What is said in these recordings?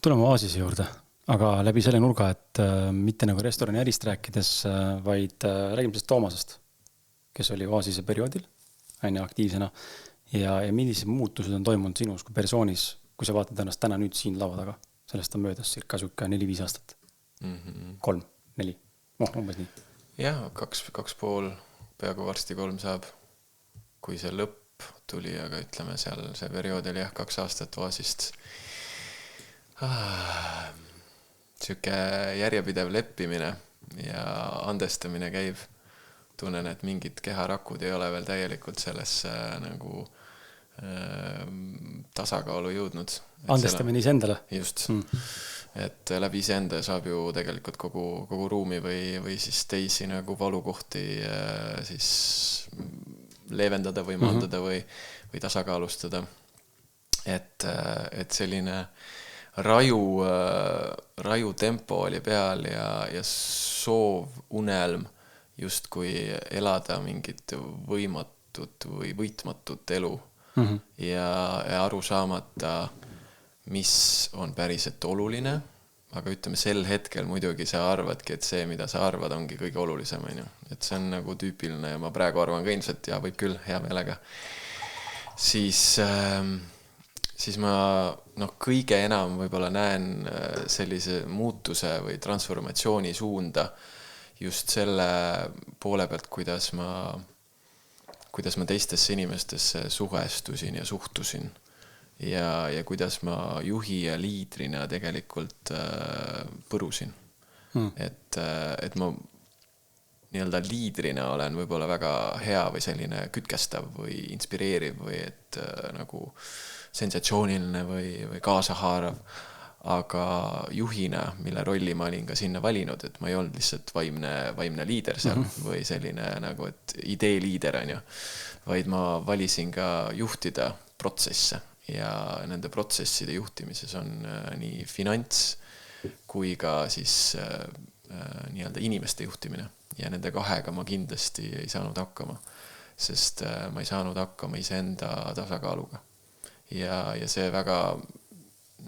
tuleme Oasise juurde, aga läbi selle nurga, et mitte nagu restorani ärist rääkides, vaid räägime sellest Toomasest, kes oli Oasise perioodil aine aktiivsena ja millised muutused on toimunud sinus kui persoonis, kui sa vaatad ennast täna nüüd siin laua taga. Sellest on möödas circa 4-5 aastat. 3, 4, umbes nii. Jah, 2,5, peaaegu varsti 3 saab, kui see lõpp tuli, aga ütleme seal see periood oli 2 aastat Oasist. Siuke järjepidev leppimine ja andestamine käib. Tunnen, et mingid keharakud ei ole veel täielikult sellesse nagu tasakaalu jõudnud. Andestamine iseendale? Just. Et läbi iseenda saab ju tegelikult kogu ruumi või siis teisi nagu valukohti siis leevendada või maandada või tasakaalustada. Et selline raju tempo oli peal ja soov, unelm justkui elada mingit võimatut või võitmatut elu ja aru saamata, mis on päriselt oluline, aga ütleme sel hetkel muidugi sa arvadki, et see, mida sa arvad, ongi kõige olulisem, et see on nagu tüüpiline ja ma praegu arvan ka ilmselt ja võib küll hea meelega. Siis ma kõige enam võib-olla näen sellise muutuse või transformatsiooni suunda just selle poole pealt, kuidas ma teistesse inimestesse suhestusin ja suhtusin ja kuidas ma juhi ja liidrina tegelikult põrusin. Et ma nii-öelda liidrina olen võib-olla väga hea või selline kütkestav või inspireeriv või et nagu sensatsiooniline või kaasahaarav, aga juhina, mille rolli ma olin ka sinna valinud, et ma ei olnud lihtsalt vaimne liider seal või selline nagu, et idee liider on ju, vaid ma valisin ka juhtida protsesse ja nende protsesside juhtimises on nii finants kui ka siis nii-öelda inimeste juhtimine ja nende kahega ma kindlasti ei saanud hakkama, sest ma ei saanud hakkama iseenda tasakaaluga ja see väga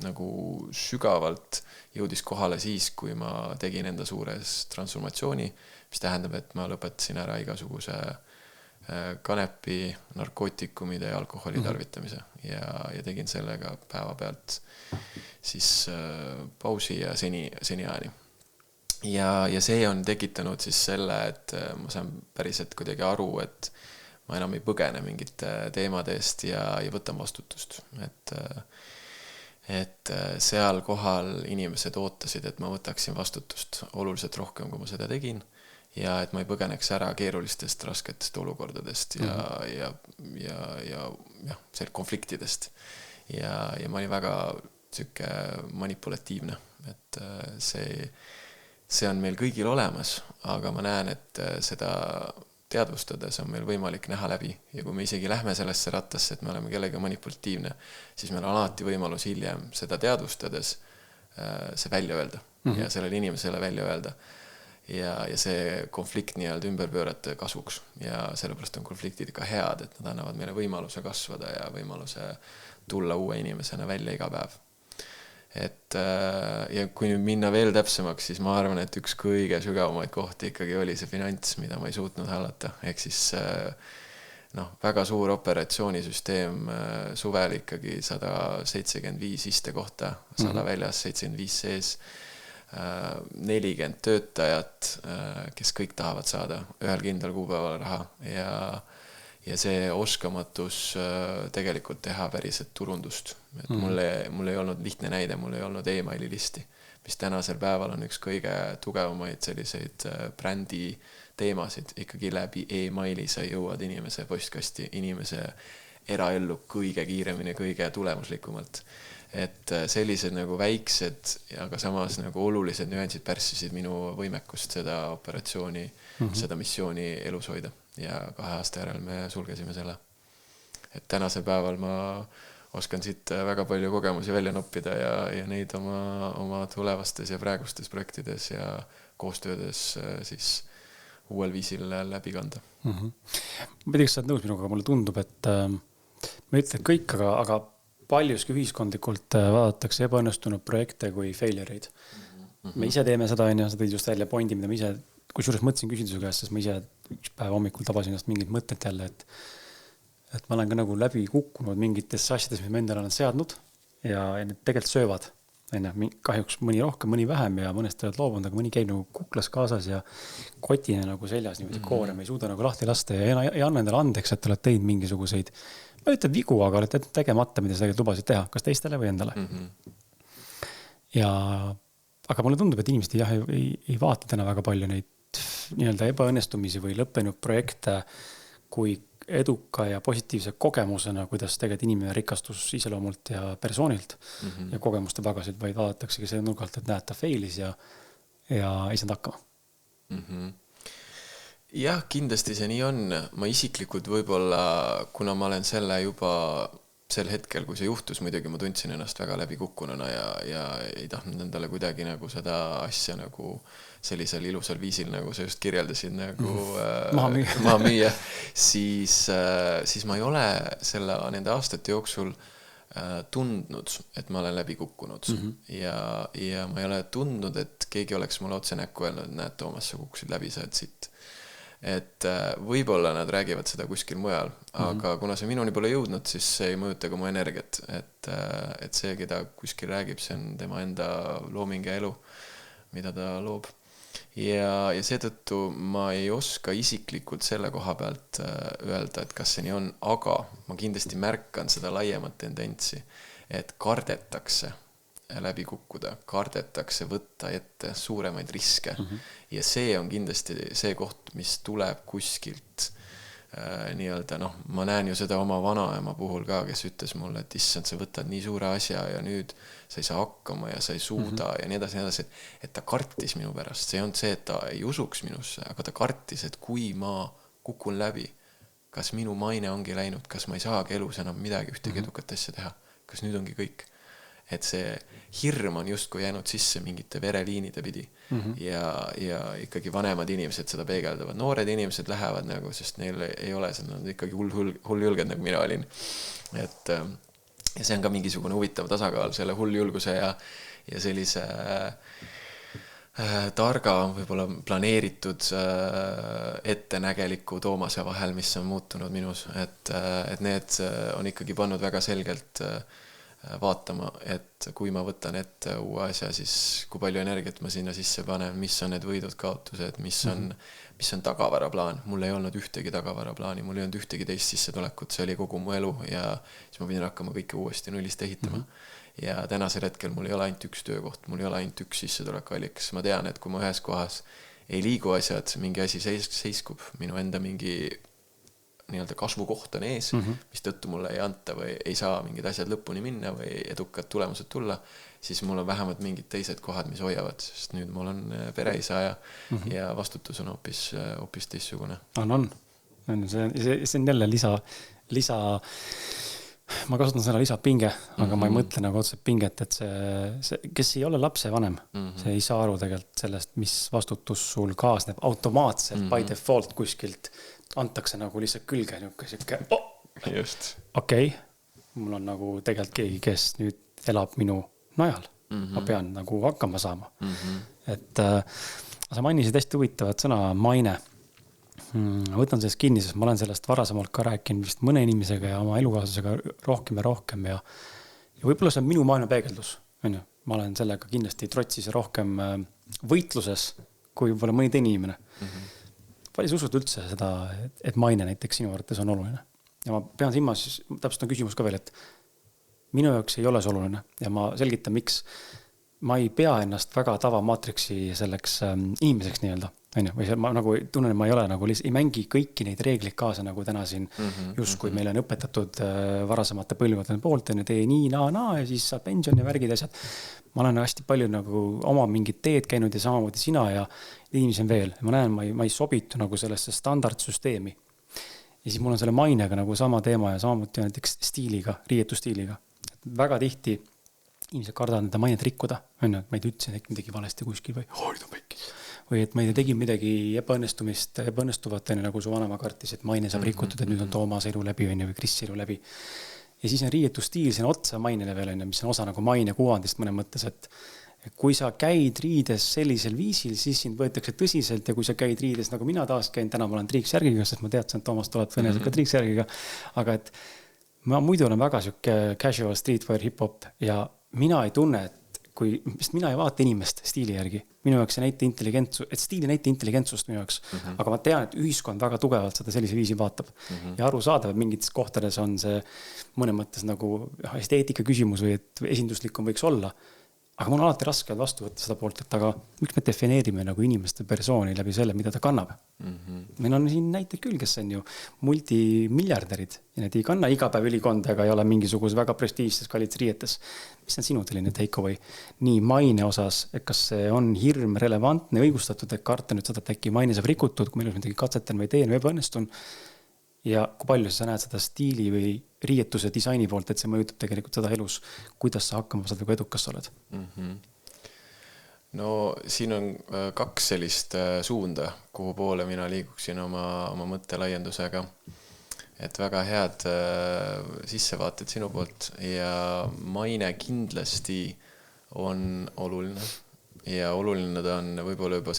nagu sügavalt jõudis kohale siis, kui ma tegin enda suures transformatsiooni, mis tähendab, et ma lõpetasin ära igasuguse kanepi, narkootikumide ja alkoholi tarvitamise ja tegin sellega päevapealt siis pausi ja seni ajani. Ja see on tekitanud siis selle, et ma saan päriselt kuidagi aru, et ma enam ei põgene mingite teemade eest ja võtan vastutust, et seal kohal inimesed ootasid, et ma võtaksin vastutust oluliselt rohkem, kui ma seda tegin ja et ma ei põgeneks ära keerulistest, rasketest olukordadest ja konfliktidest ja ma olin väga siuke manipulatiivne, et see on meil kõigil olemas, aga ma näen, et seda teadvustades on meil võimalik näha läbi ja kui me isegi lähme sellesse rattasse, et me oleme kellega manipulatiivne, siis meil on alati võimalus hiljem seda teadvustades see välja öelda ja sellele inimesele välja öelda ja see konflikt nii-öelda ümber pöörata kasuks ja sellepärast on konfliktid ka head, et nad annavad meile võimaluse kasvada ja võimaluse tulla uue inimesena välja iga päev. Ja kui nüüd minna veel täpsemaks, siis ma arvan, et üks kõige sügavamaid kohti ikkagi oli see finants, mida ma ei suutnud hallata. Ehk siis väga suur operatsioonisüsteem suvel ikkagi 175 iste kohta, 100 väljas, 75 sees, 40 töötajat, kes kõik tahavad saada ühel kindlal kuupäeval raha ja see oskamatus tegelikult teha päriselt turundust. Et mul ei olnud lihtne näide, mul ei olnud e-maili listi, mis tänasel päeval on üks kõige tugevamaid selliseid brändi teemasid. Ikkagi läbi e-maili sa jõuad inimese postkasti, inimese eraellu kõige kiiremini, kõige tulemuslikumalt. Et sellised nagu väiksed, aga samas nagu olulised nüansid pärssisid minu võimekust seda operatsiooni, seda missiooni elus hoida. Ja 2 aasta järel me sulgesime selle. Et tänasel päeval ma oskan siit väga palju kogemusi välja noppida ja neid oma tulevastes ja praegustes projektides ja koostöödes siis uuel viisil läbi kanda. Ma ei tea, kas sa oled nõus minuga, aga mulle tundub, et ma ütlen kõik, aga paljuski ühiskondlikult vaadatakse ebaõnnestunud projekte kui failure'id. Me ise teeme seda, sa tõid just välja pointi, mida ma ise, kusjuures mõtlesin küsida su käest, sest ma ise üks päev hommikul tabasin ennast mingid mõtted jälle, et ma olen ka nagu läbi kukkunud mingitesse asjades, mis ma endale olen seadnud ja need tegelikult söövad. Kahjuks mõni rohkem, mõni vähem ja mõnest oled loobunud, aga mõni käib nagu kuklas kaasas ja kotine nagu seljas niimoodi koorem, ei suuda nagu lahti lasta ja ei anna endale andeks, et oled teinud mingisuguseid, ma ütlen vigu, aga oled tegemata, mida sa tegelikult lubasid teha, kas teistele või endale. Aga mulle tundub, et inimesed ei vaata täna väga palju neid nii-öelda ebaõnnestumisi või lõppenud projekte kui eduka ja positiivse kogemusena, kuidas tegelikult inimene rikastus iseloomult ja persoonilt ja kogemuste pagasid, vaid vaadataksegi see nurgalt, et näed, ta failis ja ei saanud hakkama. Jah, kindlasti see nii on. Ma isiklikult võib-olla, kuna ma olen selle juba sel hetkel, kui see juhtus, muidugi ma tundsin ennast väga läbi kukkununa ja ei tahtnud endale kuidagi nagu seda asja nagu sellisel ilusal viisil, nagu sa just kirjeldasid, nagu maha müüa, siis ma ei ole nende aastate jooksul tundnud, et ma olen läbi kukkunud ja ma ei ole tundnud, et keegi oleks mulle otse näkku öelnud, et näed, Toomas, sa kukkusid läbi, sa oled sitt. Et võib-olla nad räägivad seda kuskil mujal, aga kuna see minuni pole jõudnud, siis see ei mõjuta ka mu energiat, et see, keda kuskil räägib, see on tema enda looming ja elu, mida ta loob. Ja seetõttu ma ei oska isiklikult selle koha pealt öelda, et kas see nii on, aga ma kindlasti märkan seda laiemat tendentsi, et kardetakse läbi kukkuda, kardetakse võtta ette suuremaid riske ja see on kindlasti see koht, mis tuleb kuskilt nii-öelda, ma näen ju seda oma vanaema puhul ka, kes ütles mulle, et issand, sa võtad nii suure asja ja nüüd sa ei saa hakkama ja sa ei suuda ja nii edasi, et ta kartis minu pärast, see on see, et ta ei usuks minusse, aga ta kartis, et kui ma kukun läbi, kas minu maine ongi läinud, kas ma ei saagi elus enam midagi ühtegi edukat asja teha, kas nüüd ongi kõik. Et see hirm on justkui jäänud sisse mingite vereliinide pidi ja ikkagi vanemad inimesed seda peegeldavad. Noored inimesed lähevad nagu, sest neil ei ole seda, nad ikkagi hulljulged nagu mina olin. Ja see on ka mingisugune huvitav tasakaal selle hulljulguse ja sellise targa, võib-olla planeeritud ettenägeliku Toomase vahel, mis on muutunud minus. Et need on ikkagi pannud väga selgelt vaatama, et kui ma võtan ette uue asja, siis kui palju energiat ma sinna sisse panen, mis on need võidud kaotused, mis on tagavaraplaan. Mul ei olnud ühtegi tagavaraplaani, mul ei olnud ühtegi teist sissetulekut, see oli kogu mu elu ja siis ma pidin hakkama kõike uuesti nullist ehitama. Ja tänasel hetkel mul ei ole ainult üks töökoht, mul ei ole ainult üks sissetulekuallikas. Ma tean, et kui ma ühes kohas ei liigu asjad, mingi asi seiskub, minu enda mingi nii-öelda kasvukoht on ees, mis tõttu mulle ei anta või ei saa mingid asjad lõpuni minna või edukad tulemused tulla, siis mul on vähemalt mingid teised kohad, mis hoiavad, sest nüüd mul on pereisa ja vastutus on hoopis teissugune. On. See on jälle lisa, ma kasutan sõna lisapinge, aga ma ei mõtle nagu otseselt pinget, et see, kes ei ole lapsevanem, see ei saa aru tegelikult sellest, mis vastutus sul kaasneb automaatselt by default kuskilt antakse nagu lihtsalt külge niisugune Just. Okei, mul on nagu tegelikult keegi, kes nüüd elab minu najal. Ma pean nagu hakkama saama. Et sa mainisid hästi huvitavat sõna maine. Võtan sellest kinni, sest ma olen sellest varasemalt ka rääkinud vist mõne inimesega ja oma elukaaslasega rohkem ja võib-olla see on minu maailma peegeldus. Ma olen sellega kindlasti trotsis ja rohkem võitluses, kui võib-olla mõni teine inimene. Palju sa usud üldse seda, et maine näiteks sinu arvates on oluline? Ja ma pean silmas, täpselt on küsimus ka veel, et minu jaoks ei ole see oluline ja ma selgitan, miks ma ei pea ennast väga tavamaatriksi selleks inimeseks nii-öelda. Või ma nagu tunnen, et ma ei ole nagu ei mängi kõiki neid reegleid kaasa nagu täna siin, just kui meil on õpetatud varasemate põlvkondade poolt, tee nii, naa ja siis saab pension ja värgid asjad. Ma olen hästi palju nagu oma mingid teed käinud ja samamoodi sina ja inimesi on veel. Ma näen, ma ei sobitu nagu sellesse standardsüsteemi. Ja siis mul on selle mainega nagu sama teema ja samamoodi näiteks stiiliga, riietustiiliga. Väga tihti inimesed kardavad nende mainet rikkuda. Ma ei ütlesin, et midagi valesti kuskil või et ma ei tegi midagi ebaõnnestuvat, nagu su vanema kartis, et maine saab rikutud, et nüüd on Toomas elu läbi või Kris elu läbi. ja siis on riietustiil sinna otsa mainele veel, mis on osa nagu maine kuvandist mõne mõttes, et kui sa käid riides sellisel viisil, siis sind võetakse tõsiselt ja kui sa käid riides, nagu mina taas käin, täna ma olen triiksjärgiga, sest ma teadsin, et Toomas tuleb tõenäoliselt ka triiksjärgiga, aga et ma muidu olen väga siuke casual streetwear hip-hop ja mina ei tunne, sest mina ei vaata inimest stiili järgi. Minu jaoks see näite intelligentsus, et stiili näite intelligentsust minu jaoks. Aga ma tean, et ühiskond väga tugevalt seda sellise viisi vaatab. Ja aru saada, et mingites kohtades on see mõne mõttes nagu esteetika küsimus või et esinduslikum võiks olla. Aga mul on alati raske vastu võtta seda poolt, et aga miks me defineerime nagu inimeste persooni läbi selle, mida ta kannab. Meil on siin näiteid küll, kes on ju multimiljardärid ja need ei kanna iga päev ülikonda ega ei ole mingisuguse väga prestiižses kallites riietes. Mis on sinu selline takeaway nii maine osas, et kas see on hirm relevantne, õigustatud, et karta nüüd seda, et äkki maine saab rikutud, kui meil midagi katsetan või teen või ebaõnnestun ja kui palju sa näed seda stiili või riietuse disaini poolt, et see mõjutab tegelikult seda elus, kuidas sa hakkama saad või edukas oled? No siin on 2 sellist suunda, kuhu poole mina liiguksin oma mõttelaiendusega. Et väga head sissevaated sinu poolt ja maine kindlasti on oluline ja oluline ta on võib-olla juba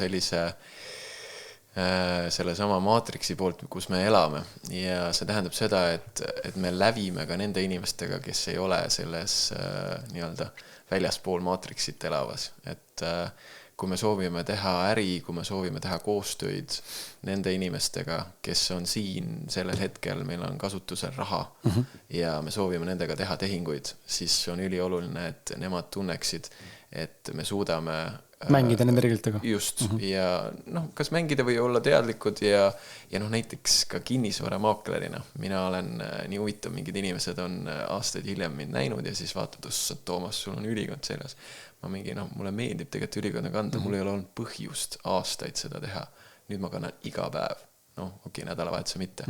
selle sama maatriksi poolt, kus me elame ja see tähendab seda, et me lävime ka nende inimestega, kes ei ole selles nii-öelda väljaspool maatriksit elavas, et kui me soovime teha äri, kui me soovime teha koostöid nende inimestega, kes on siin sellel hetkel, meil on kasutusel raha ja me soovime nendega teha tehinguid, siis on ülioluline, et nemad tunneksid, et me suudame mängida nende reeglitega. Just, ja kas mängida või olla teadlikud ja näiteks ka kinnisvaramaaklerina. Mina olen nii huvitav, mingid inimesed on aastaid hiljem mind näinud ja siis vaatad, et Toomas, sul on ülikond seljas. Mulle meeldib tegelikult ülikonda kanda, mul ei ole olnud põhjust aastaid seda teha. Nüüd ma kannan iga päev. Nädalavahetuse mitte.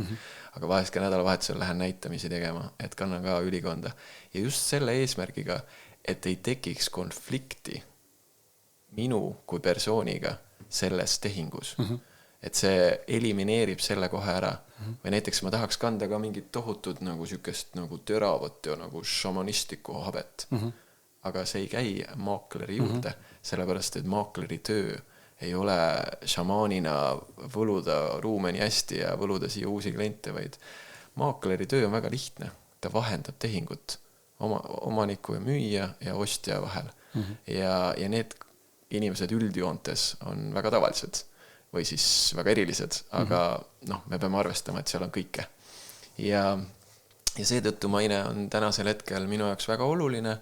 Aga vahest ka nädalavahetusel lähen näitamisi tegema, et kannan ka ülikonda. Ja just selle eesmärgiga, et ei tekiks konflikti minu kui persooniga selles tehingus. Et see elimineerib selle kohe ära. Või näiteks ma tahaks kanda ka mingit tohutud nagu sükest nagu teravat ja nagu šamanistlikku habet. Aga see ei käi maakleri juurde, sellepärast, et maakleri töö ei ole šamaanina võluda ruume nii hästi ja võluda siia uusi kliente, vaid maakleri töö on väga lihtne. Ta vahendab tehingut omaniku ja müüja ja ostja vahel. Ja need inimesed üldjoontes on väga tavalised või siis väga erilised, aga me peame arvestama, et seal on kõike. Ja seetõttu maine on tänasel hetkel minu jaoks väga oluline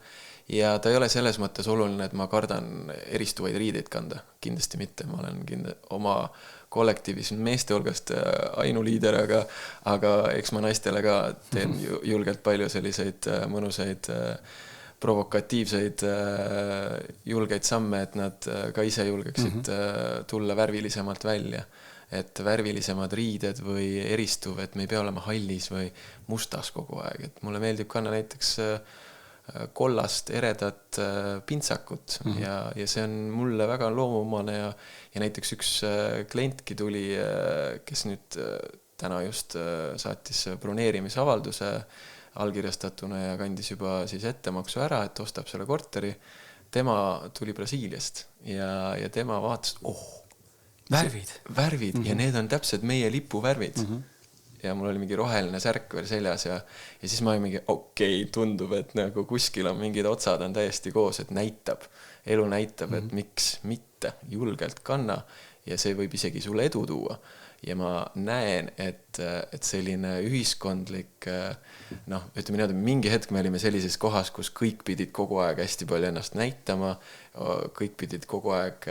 ja ta ei ole selles mõttes oluline, et ma kardan eristuvaid riideid kanda. Kindlasti mitte, ma olen oma kollektiivis meeste hulgast ainuliider, aga eks ma naistele ka teen julgelt palju selliseid mõnusaid provokatiivseid julgeid samme, et nad ka ise julgeksid tulla värvilisemalt välja. Et värvilisemad riided või eristuv, et me ei pea olema hallis või mustas kogu aeg. Et mulle meeldib kanna näiteks kollast eredat pintsakut ja see on mulle väga loomumane ja näiteks üks klientki tuli, kes nüüd täna just saatis broneerimisavalduse allkirjastatuna ja kandis juba siis ettemaksu ära, et ostab selle korteri. Tema tuli Brasiiliast ja tema vaatas, värvid ja need on täpselt meie lipuvärvid. Ja mul oli mingi roheline särk veel seljas ja siis ma olin mingi, tundub, et nagu kuskil on mingid otsad on täiesti koos, et elu näitab, et miks mitte julgelt kanna ja see võib isegi sulle edu tuua. Ja ma näen, et selline ühiskondlik, ütleme mingi hetk me olime sellises kohas, kus kõik pidid kogu aeg hästi palju ennast näitama, kõik pidid kogu aeg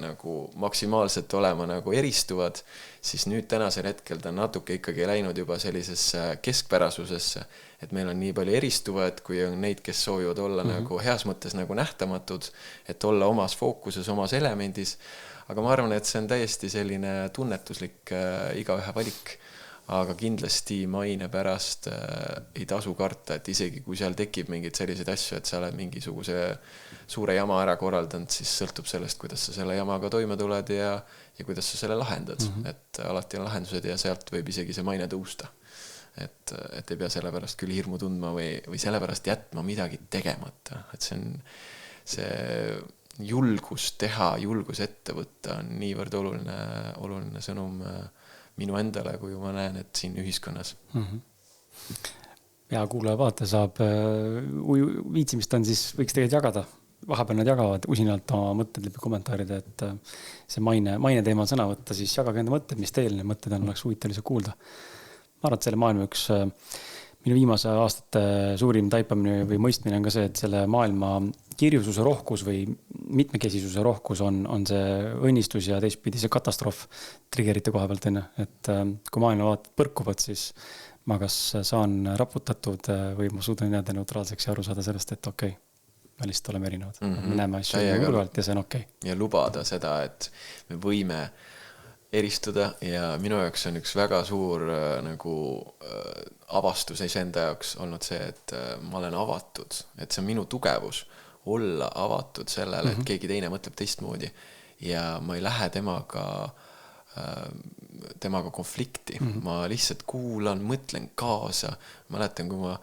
nagu maksimaalselt olema nagu eristuvad, siis nüüd tänasel hetkel ta natuke ikkagi läinud juba sellisesse keskpärasusesse, et meil on nii palju eristuvad, kui on neid, kes soovivad olla nagu heas mõttes nagu nähtamatud, et olla omas fookuses, omas elemendis. Aga ma arvan, et see on täiesti selline tunnetuslik igaühe valik, aga kindlasti maine pärast ei tasu karta, et isegi kui seal tekib mingid sellised asju, et sa oled mingisuguse suure jama ära korraldanud, siis sõltub sellest, kuidas sa selle jamaga toime tuled ja kuidas sa selle lahendad. Et alati on lahendused ja sealt võib isegi see maine tõusta. et ei pea sellepärast küll hirmu tundma või sellepärast jätma midagi tegemata, et see julgus teha, julgus ette võtta on niivõrd oluline sõnum minu endale, kui ma näen, et siin ühiskonnas. Ja kuulaja vaata saab viitsimist on, siis võiks tegelikult jagada. Vahepeal nad jagavad usinalt oma mõtted läbi kommentaaride, et see maine teemal sõna võtta, siis jagage enda mõtted, mis teil need mõtted on, oleks huvitav lihtsalt kuulda. Ma arvan, et selle maailma üks minu viimase aastate suurim taipamine või mõistmine on ka see, et selle maailma kirjususe rohkus või mitmekesisuse rohkus on see õnnistus ja teistpidi see katastroof triggerite koha pealt enne. Et kui maailma vaated põrkuvad, siis ma kas saan raputatud või ma suudan jääda neutraalseks ja aru saada sellest, et okei, me lihtsalt oleme erinevad. Me näeme asju nurgalt ja see on okei. Ja lubada seda, et me võime eristuda ja minu jaoks on üks väga suur avastus iseenda jaoks olnud see, et ma olen avatud, et see on minu tugevus olla avatud sellele, et keegi teine mõtleb teistmoodi ja ma ei lähe temaga konflikti. Ma lihtsalt kuulan, mõtlen kaasa. Mäletan, kui ma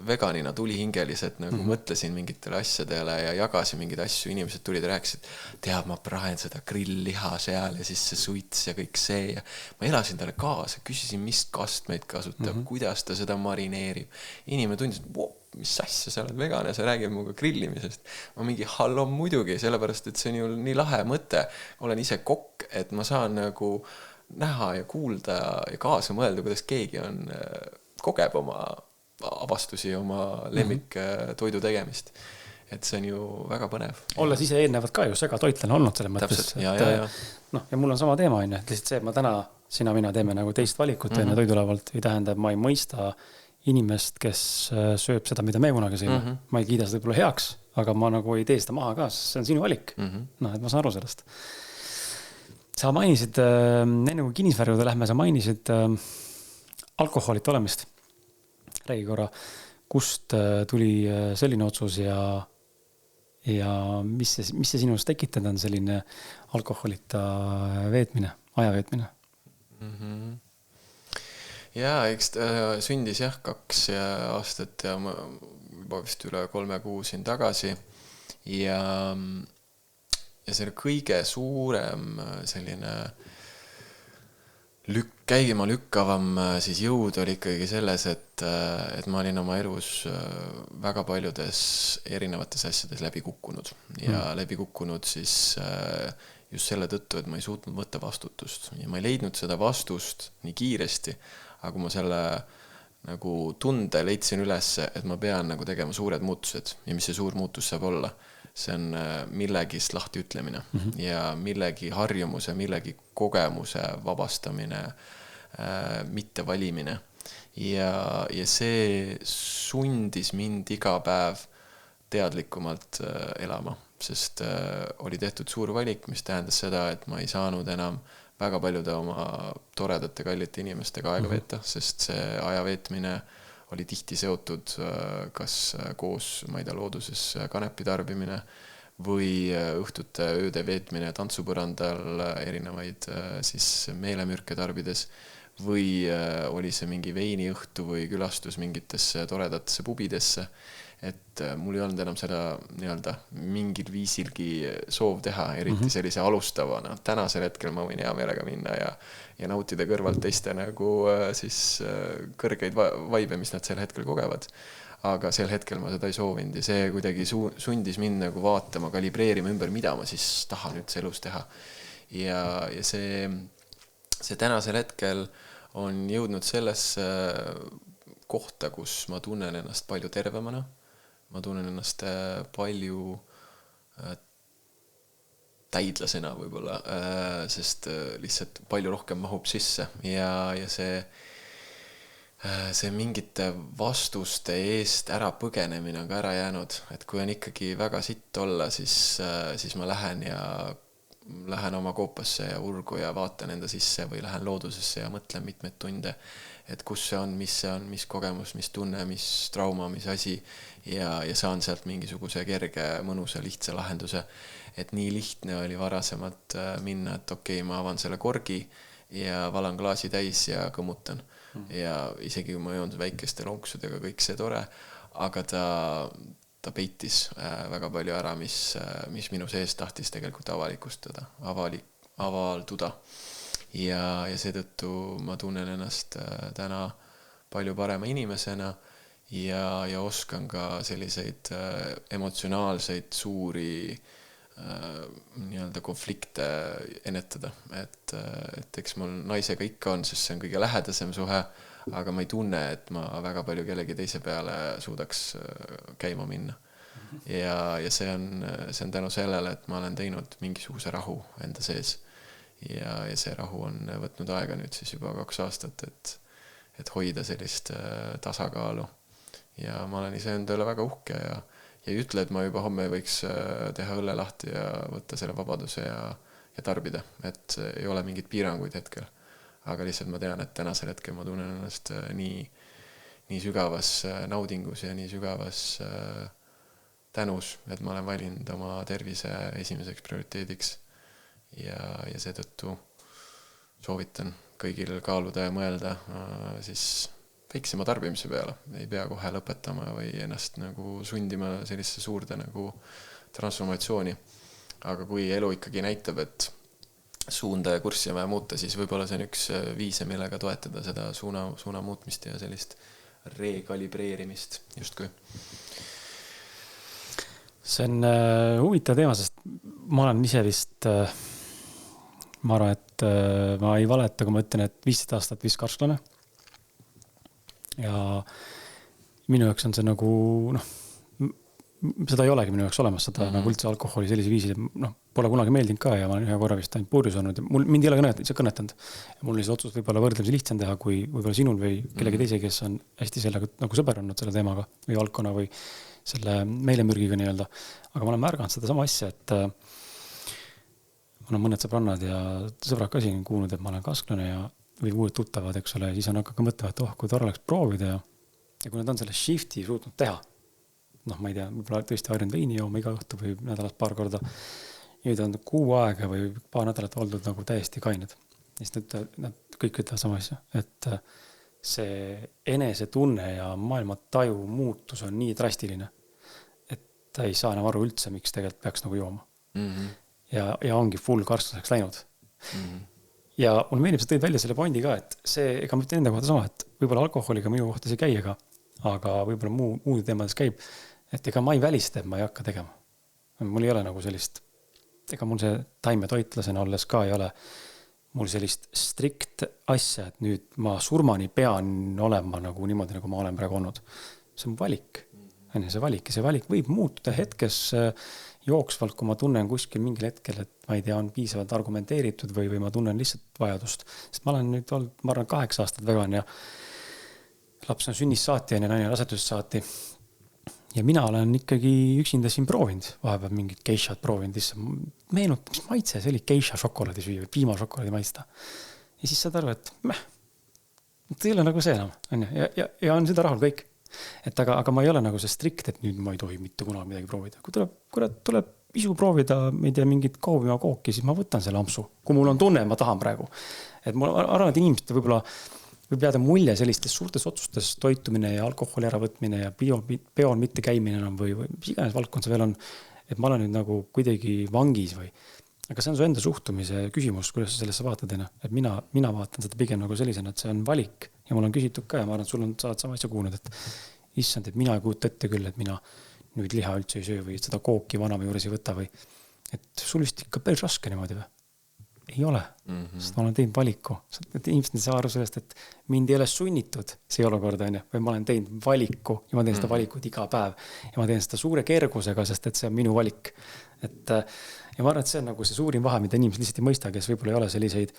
veganina tulihingeliselt mõtlesin mingitele asjadele ja jagasin mingeid asju, inimesed tulid ja rääkisid, teab, ma praen seda grill-liha seal ja siis see suits ja kõik see ja ma elasin talle kaasa, küsisin, mis kastmeid kasutab, kuidas ta seda marineerib. Inimene tundis, et mis asja, sa oled vegan ja sa räägid muga grillimisest. Ma mingi hallo muidugi, sellepärast, et see on ju nii lahe mõte. Olen ise kokk, et ma saan näha ja kuulda ja kaasa mõelda, kuidas keegi kogeb oma avastusi, oma lemmik toidu tegemist. Et see on ju väga põnev. Olles ise eelnevad ka ju segatoitlane olnud selle mõttes. Ja mul on sama teema, et lihtsalt see, et ma täna, mina teeme teist valikut enne toidulavalt või tähendab, ma ei mõista inimest, kes sööb seda, mida me kunagi sõime. Ma ei kiida seda võib-olla heaks, aga ma ei tee seda maha ka, see on sinu valik. Et ma saan aru sellest. Sa mainisid, enne kui kinnisvara juurde lähme, sa mainisid alkoholit olemist. Räägi korra, kust tuli selline otsus ja mis see sinust tekitada on selline alkoholita veetmine, aja veetmine? Ja, eks sündis 2 aastat ja ma juba vist üle 3 kuu siin tagasi ja see kõige suurem selline käima lükkavam siis jõud oli ikkagi selles, et ma olin oma elus väga paljudes erinevates asjades läbi kukkunud ja läbi kukkunud siis just selle tõttu, et ma ei suutnud võtta vastutust ja ma ei leidnud seda vastust nii kiiresti, aga kui ma selle tunde leidsin üles, et ma pean tegema suured muutused ja mis see suur muutus saab olla, see on millegist lahti ütlemine ja millegi harjumuse, millegi kogemuse vabastamine, mitte valimine. Ja see sundis mind iga päev teadlikumalt elama, sest oli tehtud suur valik, mis tähendas seda, et ma ei saanud enam väga paljude oma toredate kallite inimestega aega veeta, sest see aja veetmine oli tihti seotud kas koos, ma ei tea, looduses kanepi tarbimine või õhtute ööde veetmine tantsupõrandal erinevaid siis meelemürke tarbides või oli see mingi veiniõhtu või külastus mingitesse toredatesse pubidesse, et mul ei olnud enam seda mingil viisilgi soov teha, eriti sellise alustavana. Tänasel hetkel ma võin hea meelega minna ja nautida kõrvalt teiste siis kõrgeid vaibe, mis nad sel hetkel kogevad. Aga sel hetkel ma seda ei soovinud ja see kuidagi sundis mind vaatama, kalibreerima ümber, mida ma siis tahan üldse elus teha. Ja see tänasel hetkel on jõudnud sellesse kohta, kus ma tunnen ennast palju tervemana. Ma tunnen ennast palju täidlasena võib-olla, sest lihtsalt palju rohkem mahub sisse ja see mingite vastuste eest ära põgenemine on ka ära jäänud, et kui on ikkagi väga sitt olla, siis ma lähen oma koopasse ja urgu ja vaatan enda sisse või lähen loodusesse ja mõtlen mitmeid tunde, et kus see on, mis kogemus, mis tunne, mis trauma, mis asi ja saan sealt mingisuguse kerge, mõnusa, lihtsa lahenduse. Et nii lihtne oli varasemalt minna, et okei, ma avan selle korgi ja valan klaasi täis ja kõmutan. ja isegi kui ma joon väikeste lonksudega kõik see tore, aga ta peitis väga palju ära, mis minu sees tahtis tegelikult avalduda. Ja seetõttu ma tunnen ennast täna palju parema inimesena ja oskan ka selliseid emotsionaalseid suuri nii-öelda konflikte ennetada, et eks mul naisega ikka on, sest see on kõige lähedasem suhe, aga ma ei tunne, et ma väga palju kellegi teise peale suudaks käima minna. Ja see on tänu sellele, et ma olen teinud mingisuguse rahu enda sees ja see rahu on võtnud aega nüüd siis juba 2 aastat, et hoida sellist tasakaalu ja ma olen ise enda üle väga uhke ja ei ütle, et ma juba homme võiks teha õlle lahti ja võtta selle vabaduse ja tarbida, et ei ole mingit piiranguid hetkel. Aga lihtsalt ma tean, et tänasel hetkel ma tunnen ennast nii sügavas naudingus ja nii sügavas tänus, et ma olen valinud oma tervise esimeseks prioriteediks ja seetõttu soovitan kõigil kaaluda ja mõelda siis väiksema tarbimise peale. Ei pea kohe lõpetama või ennast nagu sundima sellisse suurde nagu transformatsiooni. Aga kui elu ikkagi näitab, et suunda ja kurssi on vaja muuta, siis võib-olla see on üks viise, millega toetada seda suuna muutmist ja sellist rekalibreerimist justkui. See on huvitav teema, sest ma olen ise vist, ma arvan, et ma ei valeta, kui ma ütlen, et 15 aastat vist karsklane. Ja minu jaoks on see nagu, seda ei olegi minu jaoks olemas, seda nagu üldse alkoholi sellise viisi, pole kunagi meeldinud ka ja ma olen ühe korra vist ainult purjus olnud ja mind ei ole kõnetanud. Ja mul oli see otsus võib-olla võrdlemisi lihtsam teha, kui võib-olla sinul või kellegi teise, kes on hästi sellega nagu sõber olnud selle teemaga või alkona või selle meelemürgiga nii-öelda. Aga ma olen märganud seda sama asja, et mul on mõned sõbrannad ja sõbrad ka siin kuulnud, et ma olen kasklane ja või uued tuttavad, eks ole, siis on hakka mõtlema, et kui tore oleks proovida ja kui nad on selle shifti suutnud teha, ma ei tea, võib-olla tõesti harjunud veini jooma iga õhtu või nädalas paar korda, nüüd on 6 aega või paar nädalat oldud nagu täiesti kained. Ja siis nad kõik ütlevad sama asja, et see enesetunne ja maailma taju muutus on nii drastiline, et ta ei saa enam aru üldse, miks tegelikult peaks nagu jooma. Ja ongi full karslaseks läinud. Ja mul meelib, sa tõid välja selle pointi ka, et see, ega ma ütlen enda kohta sama, et võib-olla alkoholiga minu kohta see käi, aga võib-olla muud teemades käib, et ega ma ei välista, et ma ei hakka tegema. Mul ei ole nagu sellist, ega mul see taimetoitlasena olles ka ei ole mul sellist strikt asja, et nüüd ma surmani pean olema nagu niimoodi, nagu ma olen praegu olnud. See on valik. See valik võib muutuda hetkes jooksvalt, kui ma tunnen kuskil mingil hetkel, et ma ei tea, on piisavalt argumenteeritud või ma tunnen lihtsalt vajadust. Sest ma olen nüüd olnud, ma arvan, 8 aastat vegan ja laps on sünnist saati ja naine rasedusest saati. Ja mina olen ikkagi üksinda siin proovinud, vahepeal mingid geishat proovinud, meenutab, mis maitse, see oli geisha šokolaadi süüa või piimašokolaadi maitsta. Ja siis saad aru, et see ei ole nagu see enam. Ja on seda rahul kõik. Aga ma ei ole nagu see strikt, et nüüd ma ei tohi mitte kunagi midagi proovida. Kui tuleb isu proovida, ma ei tea, mingit koovima kooki, siis ma võtan selle ampsu. Kui mul on tunne, ma tahan praegu. Et ma arvan, et inimesed võib jääda mulje sellistest suurtes otsustes toitumine ja alkoholi äravõtmine ja peol mitte käimine enam või mis iganes valdkond see veel on, et ma olen nüüd nagu kuidagi vangis või. Aga see on su enda suhtumise küsimus, kuidas sa sellesse vaatad, et mina vaatan seda pigem nagu sellisena, et see on valik ja mul on küsitud ka ja ma arvan, et sul on saad sama asja kuulnud, et issand, et mina ei kuuta ette küll, et mina nüüd liha üldse ei söö või seda kooki vanama juures ei võta või et sul vist ikka päris raske niimoodi või? Ei ole, sest ma olen teinud valiku. Inimesed ei saa aru sellest, et mind ei ole sunnitud see olukord, või ma olen teinud valiku ja ma teen seda valikut iga päev ja ma teen seda suure kergusega, sest et see on minu valik. Ja ma arvan, et see on nagu see suurim vahe, mida inimesed lihtsalt ei mõista, kes võib-olla ei ole selliseid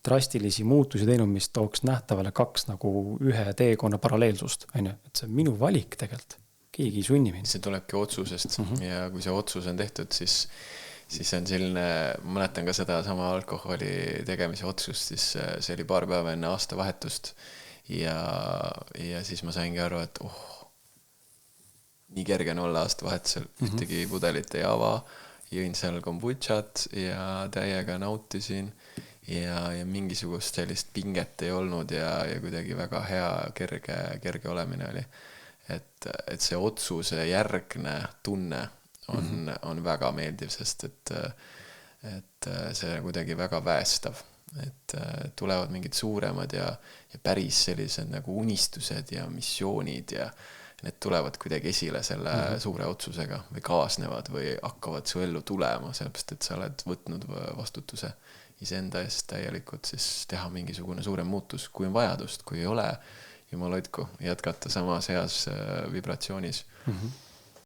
drastilisi muutusi teinud, mis tooks nähtavale 2 nagu ühe teekonna paralleelsust. Et see on minu valik tegelikult. Keegi ei sunni mind. See tulebki otsusest ja kui see otsus on tehtud, siis on selline, ma mäletan ka seda sama alkoholi tegemise otsust, siis see oli paar päeva enne aastavahetust ja siis ma saingi aru, et nii kerge on olla aastavahetusel, ühtegi pudelit ei ava, jõin seal kombutšat ja täiega nautisin ja mingisugust sellist pinget ei olnud ja kuidagi väga hea, kerge olemine oli. Et see otsuse järgne tunne on väga meeldiv, sest et see kuidagi väga väestav, et tulevad mingid suuremad ja päris sellised nagu unistused ja missioonid ja need tulevad kuidagi esile selle suure otsusega või kaasnevad või hakkavad su ellu tulema, sellepärast et sa oled võtnud vastutuse iseenda eest täielikult, siis teha mingisugune suurem muutus, kui on vajadust, kui ei ole, jumal hoidku, jätkata samas heas vibratsioonis.